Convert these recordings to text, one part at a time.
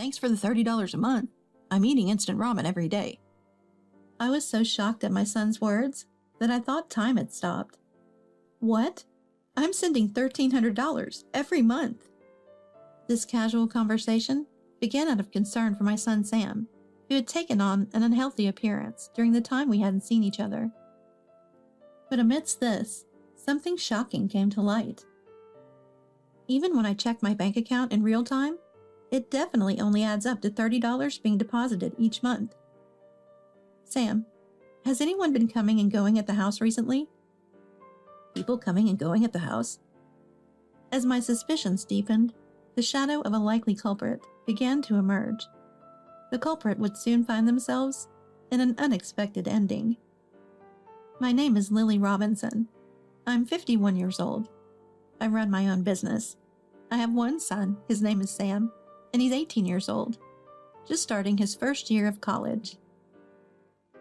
Thanks for the $30 a month. I'm eating instant ramen every day. I was so shocked at my son's words that I thought time had stopped. What? I'm sending $1,300 every month. This casual conversation began out of concern for my son Sam, who had taken on an unhealthy appearance during the time we hadn't seen each other. But amidst this, something shocking came to light. Even when I checked my bank account in real time, it definitely only adds up to $30 being deposited each month. Sam, has anyone been coming and going at the house recently? People coming and going at the house? As my suspicions deepened, the shadow of a likely culprit began to emerge. The culprit would soon find themselves in an unexpected ending. My name is Lily Robinson. I'm 51 years old. I run my own business. I have one son, his name is Sam, and he's 18 years old, just starting his first year of college.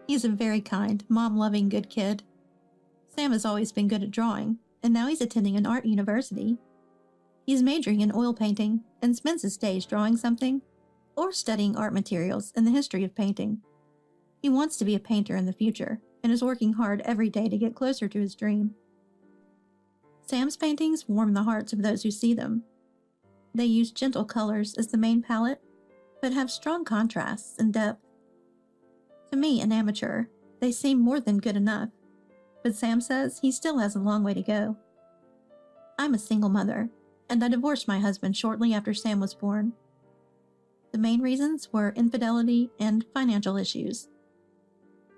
He's a very kind, mom-loving, good kid. Sam has always been good at drawing, and now he's attending an art university. He's majoring in oil painting and spends his days drawing something or studying art materials and the history of painting. He wants to be a painter in the future and is working hard every day to get closer to his dream. Sam's paintings warm the hearts of those who see them. They use gentle colors as the main palette, but have strong contrasts and depth. To me, an amateur, they seem more than good enough, but Sam says he still has a long way to go. I'm a single mother, and I divorced my husband shortly after Sam was born. The main reasons were infidelity and financial issues.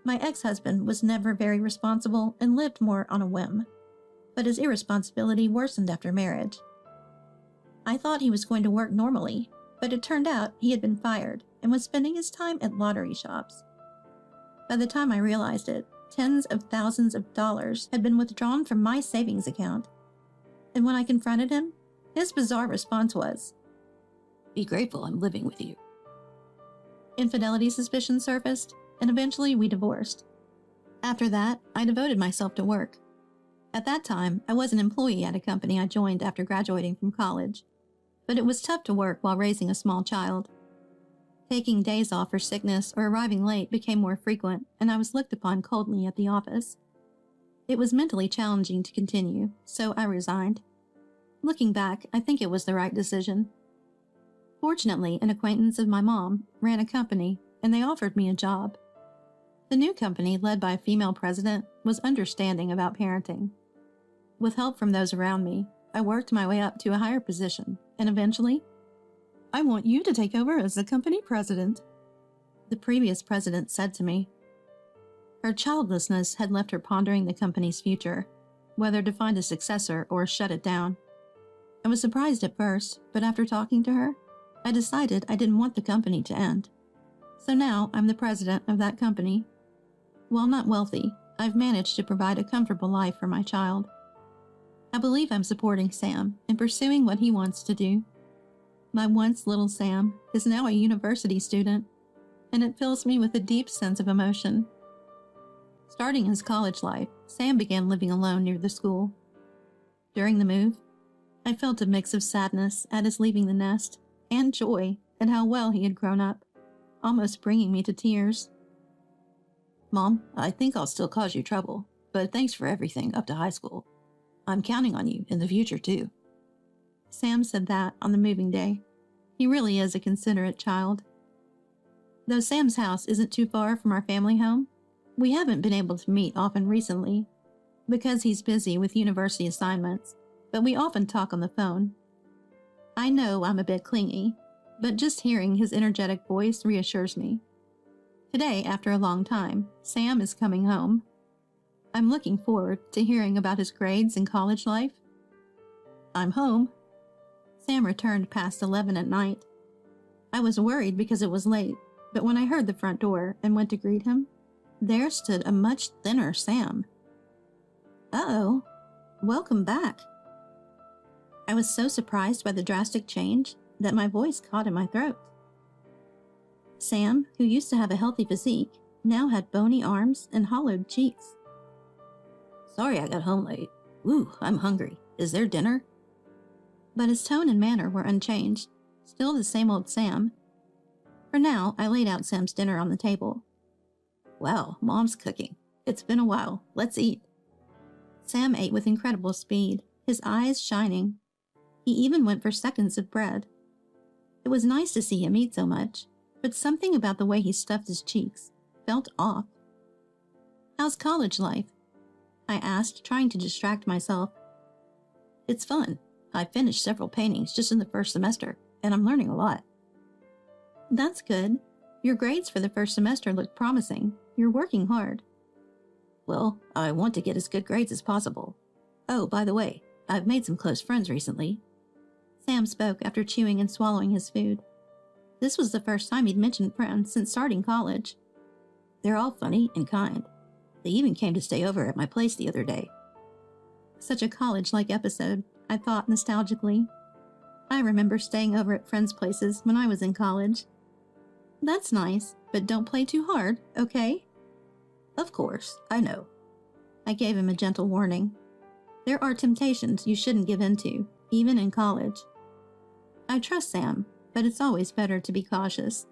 My ex-husband was never very responsible and lived more on a whim, but his irresponsibility worsened after marriage. I thought he was going to work normally, but it turned out he had been fired and was spending his time at lottery shops. By the time I realized it, tens of thousands of dollars had been withdrawn from my savings account. And when I confronted him, his bizarre response was, "Be grateful I'm living with you." Infidelity suspicions surfaced, and eventually we divorced. After that, I devoted myself to work. At that time, I was an employee at a company I joined after graduating from college, but it was tough to work while raising a small child. Taking days off for sickness or arriving late became more frequent, and I was looked upon coldly at the office. It was mentally challenging to continue, so I resigned. Looking back, I think it was the right decision. Fortunately, an acquaintance of my mom ran a company, and they offered me a job. The new company, led by a female president, was understanding about parenting. With help from those around me, I worked my way up to a higher position, and eventually, "I want you to take over as the company president," the previous president said to me. Her childlessness had left her pondering the company's future, whether to find a successor or shut it down. I was surprised at first, but after talking to her, I decided I didn't want the company to end. So now I'm the president of that company. While not wealthy, I've managed to provide a comfortable life for my child. I believe I'm supporting Sam in pursuing what he wants to do. My once little Sam is now a university student, and it fills me with a deep sense of emotion. Starting his college life, Sam began living alone near the school. During the move, I felt a mix of sadness at his leaving the nest and joy at how well he had grown up, almost bringing me to tears. "Mom, I think I'll still cause you trouble, but thanks for everything up to high school. I'm counting on you in the future, too." Sam said that on the moving day. He really is a considerate child. Though Sam's house isn't too far from our family home, we haven't been able to meet often recently because he's busy with university assignments, but we often talk on the phone. I know I'm a bit clingy, but just hearing his energetic voice reassures me. Today, after a long time, Sam is coming home. I'm looking forward to hearing about his grades and college life. "I'm home." Sam returned past 11 at night. I was worried because it was late, but when I heard the front door and went to greet him, there stood a much thinner Sam. "Uh-oh, welcome back." I was so surprised by the drastic change that my voice caught in my throat. Sam, who used to have a healthy physique, now had bony arms and hollowed cheeks. "Sorry I got home late. Ooh, I'm hungry. Is there dinner?" But his tone and manner were unchanged, still the same old Sam. For now, I laid out Sam's dinner on the table. Wow, Mom's cooking. It's been a while. Let's eat. Sam ate with incredible speed, his eyes shining. He even went for seconds of bread. It was nice to see him eat so much, but something about the way he stuffed his cheeks felt off. How's college life? I asked, trying to distract myself. It's fun. I finished several paintings just in the first semester, and I'm learning a lot. That's good. Your grades for the first semester look promising. You're working hard. Well, I want to get as good grades as possible. Oh, by the way, I've made some close friends recently. Sam spoke after chewing and swallowing his food. This was the first time he'd mentioned friends since starting college. They're all funny and kind. They even came to stay over at my place the other day. Such a college-like episode, I thought nostalgically. I remember staying over at friends' places when I was in college. That's nice, but don't play too hard, okay? Of course, I know. I gave him a gentle warning. There are temptations you shouldn't give in to, even in college. I trust Sam, but it's always better to be cautious.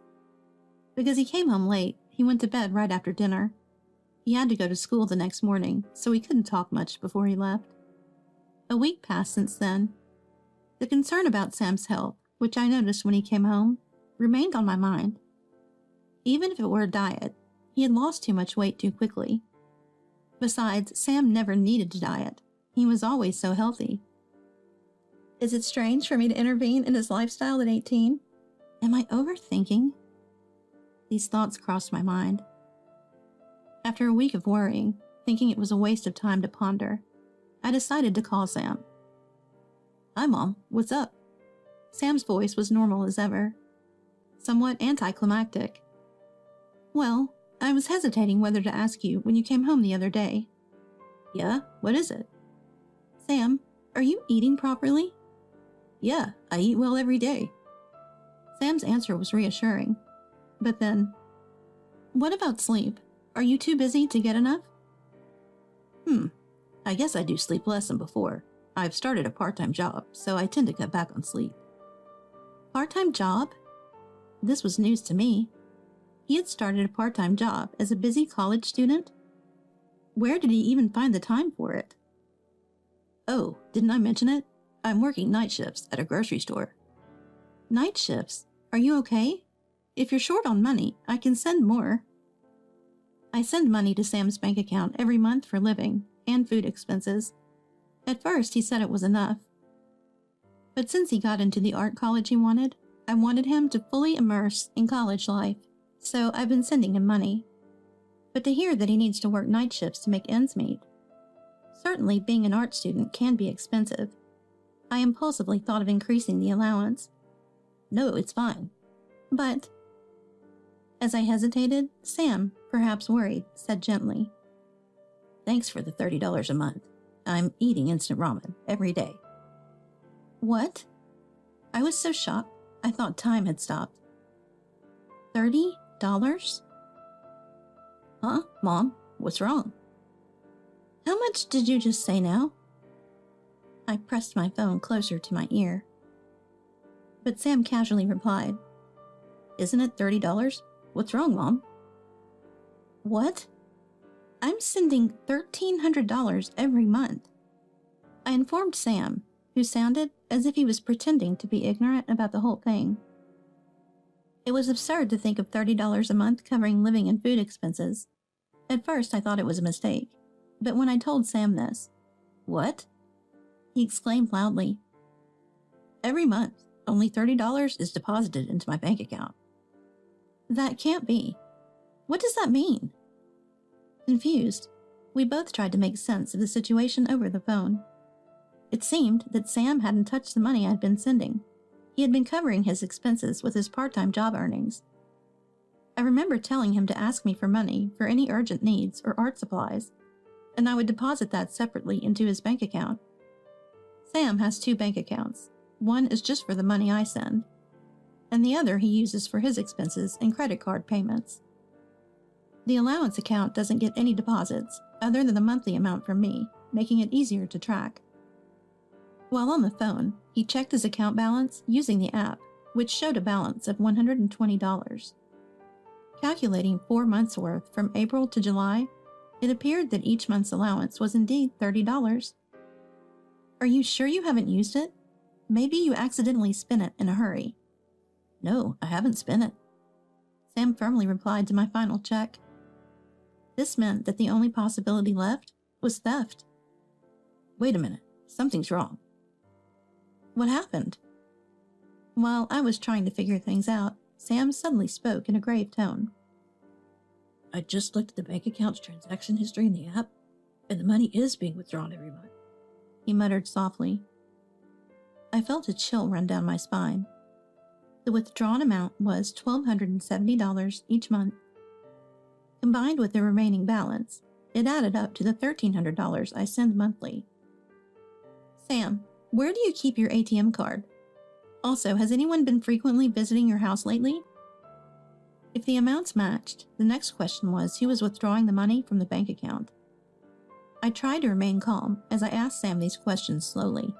Because he came home late, he went to bed right after dinner. He had to go to school the next morning, so he couldn't talk much before he left. A week passed since then. The concern about Sam's health, which I noticed when he came home, remained on my mind. Even if it were a diet, he had lost too much weight too quickly. Besides, Sam never needed to diet. He was always so healthy. Is it strange for me to intervene in his lifestyle at 18? Am I overthinking? These thoughts crossed my mind. After a week of worrying, thinking it was a waste of time to ponder, I decided to call Sam. Hi, Mom. What's up? Sam's voice was normal as ever, somewhat anticlimactic. Well, I was hesitating whether to ask you when you came home the other day. Yeah? What is it? Sam, are you eating properly? Yeah, I eat well every day. Sam's answer was reassuring. But then, what about sleep? Are you too busy to get enough? I guess I do sleep less than before. I've started a part-time job, so I tend to cut back on sleep. Part-time job? This was news to me. He had started a part-time job as a busy college student? Where did he even find the time for it? Oh, didn't I mention it? I'm working night shifts at a grocery store. Night shifts? Are you okay? If you're short on money, I can send more. I send money to Sam's bank account every month for living and food expenses. At first, he said it was enough. But since he got into the art college he wanted, I wanted him to fully immerse in college life, so I've been sending him money. But to hear that he needs to work night shifts to make ends meet. Certainly, being an art student can be expensive. I impulsively thought of increasing the allowance. No, it's fine. But, as I hesitated, Sam, perhaps worried, said gently, Thanks for the $30 a month. I'm eating instant ramen every day. What? I was so shocked, I thought time had stopped. $30? Huh, Mom? What's wrong? How much did you just say now? I pressed my phone closer to my ear. But Sam casually replied, Isn't it $30? What's wrong, Mom? What? I'm sending $1,300 every month. I informed Sam, who sounded as if he was pretending to be ignorant about the whole thing. It was absurd to think of $30 a month covering living and food expenses. At first, I thought it was a mistake, but when I told Sam this, What? He exclaimed loudly, Every month, only $30 is deposited into my bank account. That can't be. What does that mean? Confused, we both tried to make sense of the situation over the phone. It seemed that Sam hadn't touched the money I'd been sending. He had been covering his expenses with his part-time job earnings. I remember telling him to ask me for money for any urgent needs or art supplies, and I would deposit that separately into his bank account. Sam has 2 bank accounts. One is just for the money I send, and the other he uses for his expenses and credit card payments. The allowance account doesn't get any deposits other than the monthly amount from me, making it easier to track. While on the phone, he checked his account balance using the app which showed a balance of $120. Calculating 4 months' worth from April to July, it appeared that each month's allowance was indeed $30. Are you sure you haven't used it? Maybe you accidentally spent it in a hurry. No, I haven't spent it. Sam firmly replied to my final check. This meant that the only possibility left was theft. Wait a minute, something's wrong. What happened? While I was trying to figure things out, Sam suddenly spoke in a grave tone. I just looked at the bank account's transaction history in the app, and the money is being withdrawn every month. He muttered softly. I felt a chill run down my spine. The withdrawn amount was $1,270 each month. Combined with the remaining balance, it added up to the $1,300 I send monthly. Sam, where do you keep your ATM card? Also, has anyone been frequently visiting your house lately? If the amounts matched, the next question was who was withdrawing the money from the bank account. I tried to remain calm as I asked Sam these questions slowly.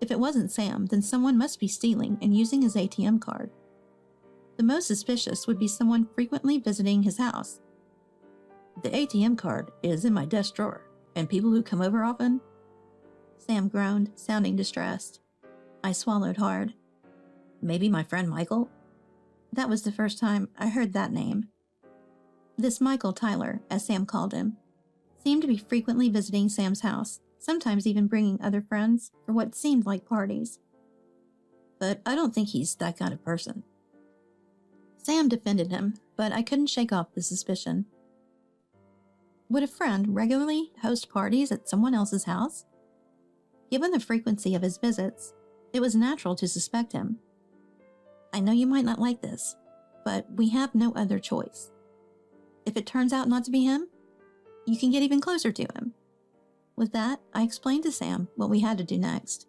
If it wasn't Sam, then someone must be stealing and using his ATM card. The most suspicious would be someone frequently visiting his house. The ATM card is in my desk drawer, and people who come over often? Sam groaned, sounding distressed. I swallowed hard. Maybe my friend Michael? That was the first time I heard that name. This Michael Tyler, as Sam called him, seemed to be frequently visiting Sam's house, sometimes even bringing other friends for what seemed like parties. But I don't think he's that kind of person. Sam defended him, but I couldn't shake off the suspicion. Would a friend regularly host parties at someone else's house? Given the frequency of his visits, it was natural to suspect him. I know you might not like this, but we have no other choice. If it turns out not to be him, you can get even closer to him. With that, I explained to Sam what we had to do next.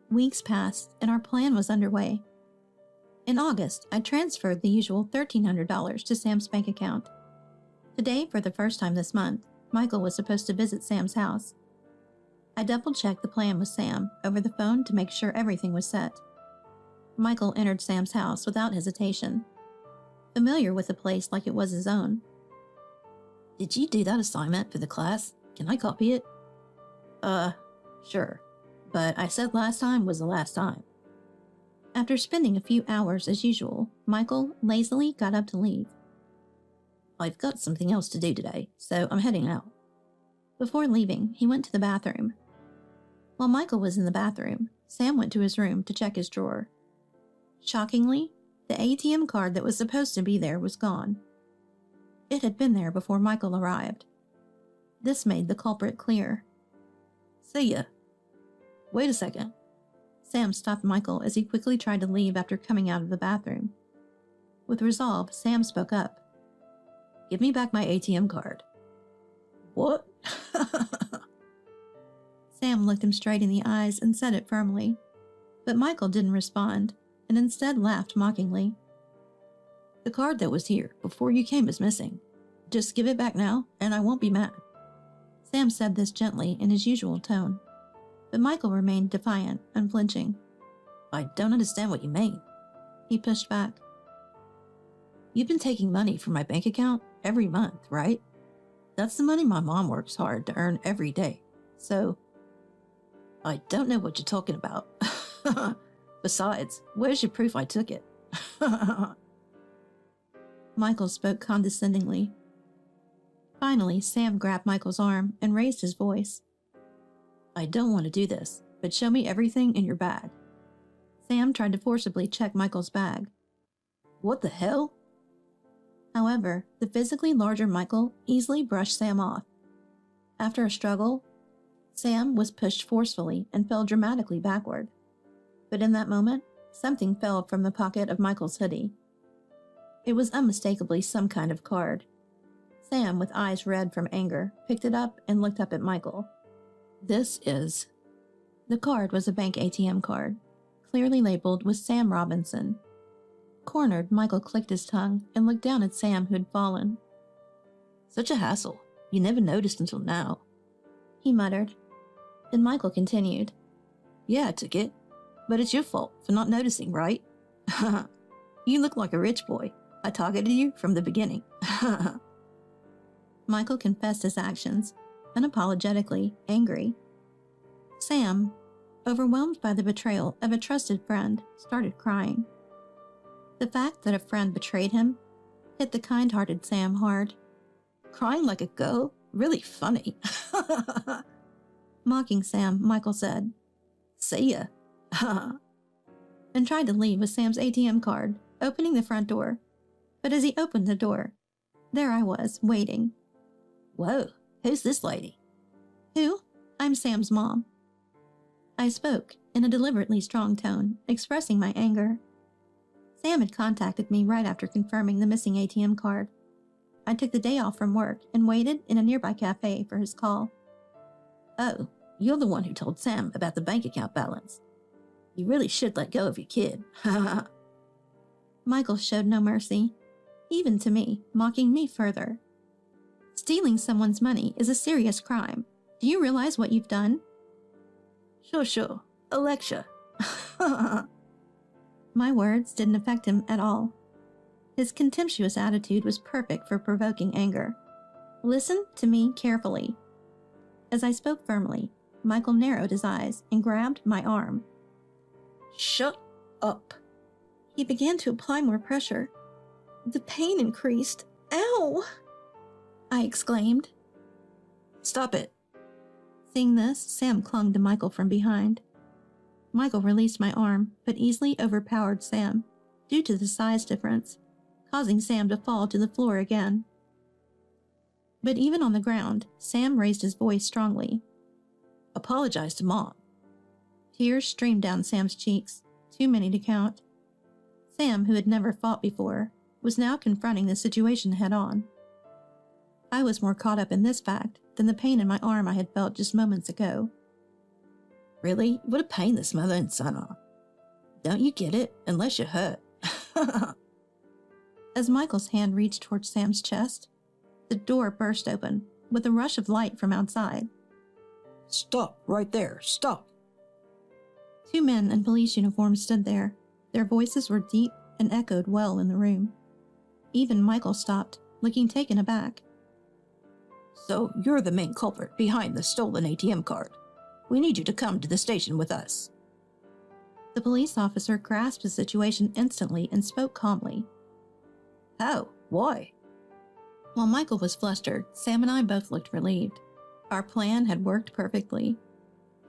Weeks passed, and our plan was underway. In August, I transferred the usual $1,300 to Sam's bank account. Today, for the first time this month, Michael was supposed to visit Sam's house. I double-checked the plan with Sam over the phone to make sure everything was set. Michael entered Sam's house without hesitation, familiar with the place like it was his own. Did you do that assignment for the class? Can I copy it? Sure. But I said last time was the last time. After spending a few hours as usual, Michael lazily got up to leave. I've got something else to do today, so I'm heading out. Before leaving, he went to the bathroom. While Michael was in the bathroom, Sam went to his room to check his drawer. Shockingly, the ATM card that was supposed to be there was gone. It had been there before Michael arrived. This made the culprit clear. See ya. Wait a second. Sam stopped Michael as he quickly tried to leave after coming out of the bathroom. With resolve, Sam spoke up. Give me back my ATM card. What? Sam looked him straight in the eyes and said it firmly. But Michael didn't respond, and instead laughed mockingly. The card that was here before you came is missing. Just give it back now, and I won't be mad. Sam said this gently in his usual tone, but Michael remained defiant, unflinching. I don't understand what you mean. He pushed back. You've been taking money from my bank account every month, right? That's the money my mom works hard to earn every day. So, I don't know what you're talking about. Besides, where's your proof I took it? Michael spoke condescendingly. Finally, Sam grabbed Michael's arm and raised his voice. I don't want to do this, but show me everything in your bag. Sam tried to forcibly check Michael's bag. What the hell? However, the physically larger Michael easily brushed Sam off. After a struggle, Sam was pushed forcefully and fell dramatically backward. But in that moment, something fell from the pocket of Michael's hoodie. It was unmistakably some kind of card. Sam, with eyes red from anger, picked it up and looked up at Michael. This is... The card was a bank ATM card, clearly labeled with Sam Robinson. Cornered, Michael clicked his tongue and looked down at Sam, who had fallen. Such a hassle. You never noticed until now. He muttered. Then Michael continued. Yeah, I took it. But it's your fault for not noticing, right? You look like a rich boy. I targeted you from the beginning. Michael confessed his actions, unapologetically angry. Sam, overwhelmed by the betrayal of a trusted friend, started crying. The fact that a friend betrayed him hit the kind-hearted Sam hard. Crying like a girl? Really funny. Mocking Sam, Michael said, "See ya." And tried to leave with Sam's ATM card, opening the front door. But as he opened the door, there I was, waiting. Whoa, who's this lady? Who? I'm Sam's mom. I spoke in a deliberately strong tone, expressing my anger. Sam had contacted me right after confirming the missing ATM card. I took the day off from work and waited in a nearby cafe for his call. Oh, you're the one who told Sam about the bank account balance. You really should let go of your kid. Michael showed no mercy, even to me, mocking me further. Stealing someone's money is a serious crime. Do you realize what you've done? Sure. A lecture. My words didn't affect him at all. His contemptuous attitude was perfect for provoking anger. Listen to me carefully. As I spoke firmly, Michael narrowed his eyes and grabbed my arm. Shut up. He began to apply more pressure. The pain increased. Ow! I exclaimed. Stop it. Seeing this, Sam clung to Michael from behind. Michael released my arm, but easily overpowered Sam, due to the size difference, causing Sam to fall to the floor again. But even on the ground, Sam raised his voice strongly. Apologize to Mom. Tears streamed down Sam's cheeks, too many to count. Sam, who had never fought before, was now confronting the situation head-on. I was more caught up in this fact than the pain in my arm I had felt just moments ago. Really? What a pain this mother and son are. Don't you get it unless you're hurt? As Michael's hand reached towards Sam's chest, the door burst open with a rush of light from outside. Stop right there, stop. Two men in police uniforms stood there. Their voices were deep and echoed well in the room. Even Michael stopped, looking taken aback. So you're the main culprit behind the stolen ATM card. We need you to come to the station with us. The police officer grasped the situation instantly and spoke calmly. How? Why? While Michael was flustered, Sam and I both looked relieved. Our plan had worked perfectly.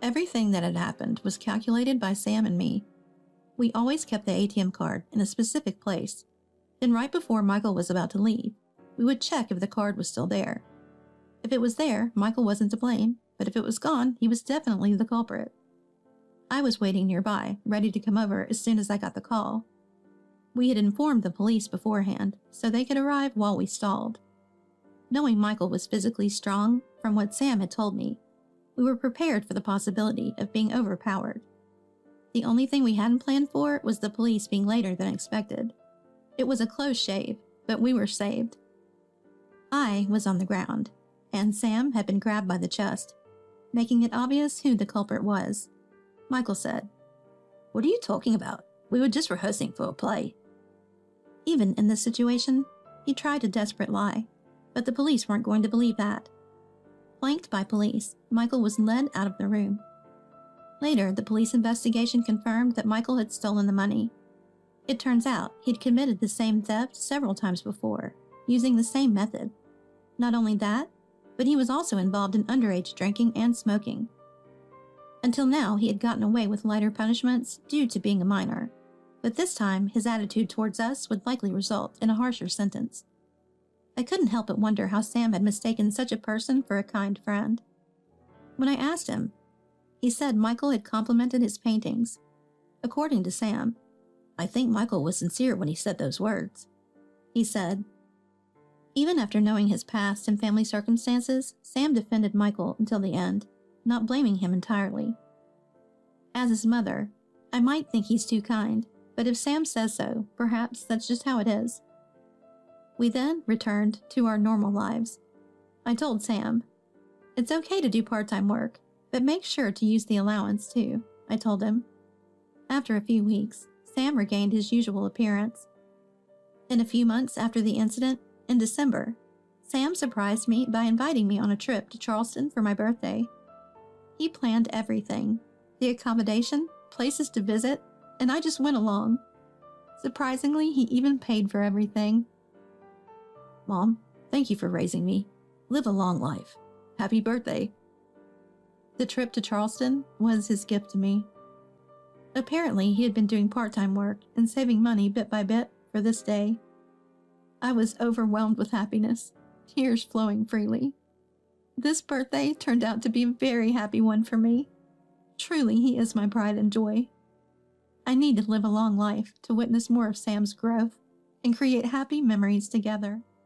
Everything that had happened was calculated by Sam and me. We always kept the ATM card in a specific place. Then right before Michael was about to leave, we would check if the card was still there. If it was there, Michael wasn't to blame, but if it was gone, he was definitely the culprit. I was waiting nearby, ready to come over as soon as I got the call. We had informed the police beforehand, so they could arrive while we stalled. Knowing Michael was physically strong, from what Sam had told me, we were prepared for the possibility of being overpowered. The only thing we hadn't planned for was the police being later than expected. It was a close shave, but we were saved. I was on the ground, and Sam had been grabbed by the chest, making it obvious who the culprit was. Michael said, "What are you talking about? We were just rehearsing for a play." Even in this situation, he tried a desperate lie, but the police weren't going to believe that. Flanked by police, Michael was led out of the room. Later, the police investigation confirmed that Michael had stolen the money. It turns out he'd committed the same theft several times before, using the same method. Not only that, but he was also involved in underage drinking and smoking. Until now, he had gotten away with lighter punishments due to being a minor, but this time his attitude towards us would likely result in a harsher sentence. I couldn't help but wonder how Sam had mistaken such a person for a kind friend. When I asked him, he said Michael had complimented his paintings. According to Sam, I think Michael was sincere when he said those words. He said, even after knowing his past and family circumstances, Sam defended Michael until the end, not blaming him entirely. As his mother, I might think he's too kind, but if Sam says so, perhaps that's just how it is. We then returned to our normal lives. I told Sam, "It's okay to do part-time work, but make sure to use the allowance too," I told him. After a few weeks, Sam regained his usual appearance. In a few months after the incident, in December, Sam surprised me by inviting me on a trip to Charleston for my birthday. He planned everything, the accommodation, places to visit, and I just went along. Surprisingly, he even paid for everything. Mom, thank you for raising me. Live a long life. Happy birthday. The trip to Charleston was his gift to me. Apparently, he had been doing part-time work and saving money bit by bit for this day. I was overwhelmed with happiness, tears flowing freely. This birthday turned out to be a very happy one for me. Truly, he is my pride and joy. I need to live a long life to witness more of Sam's growth and create happy memories together.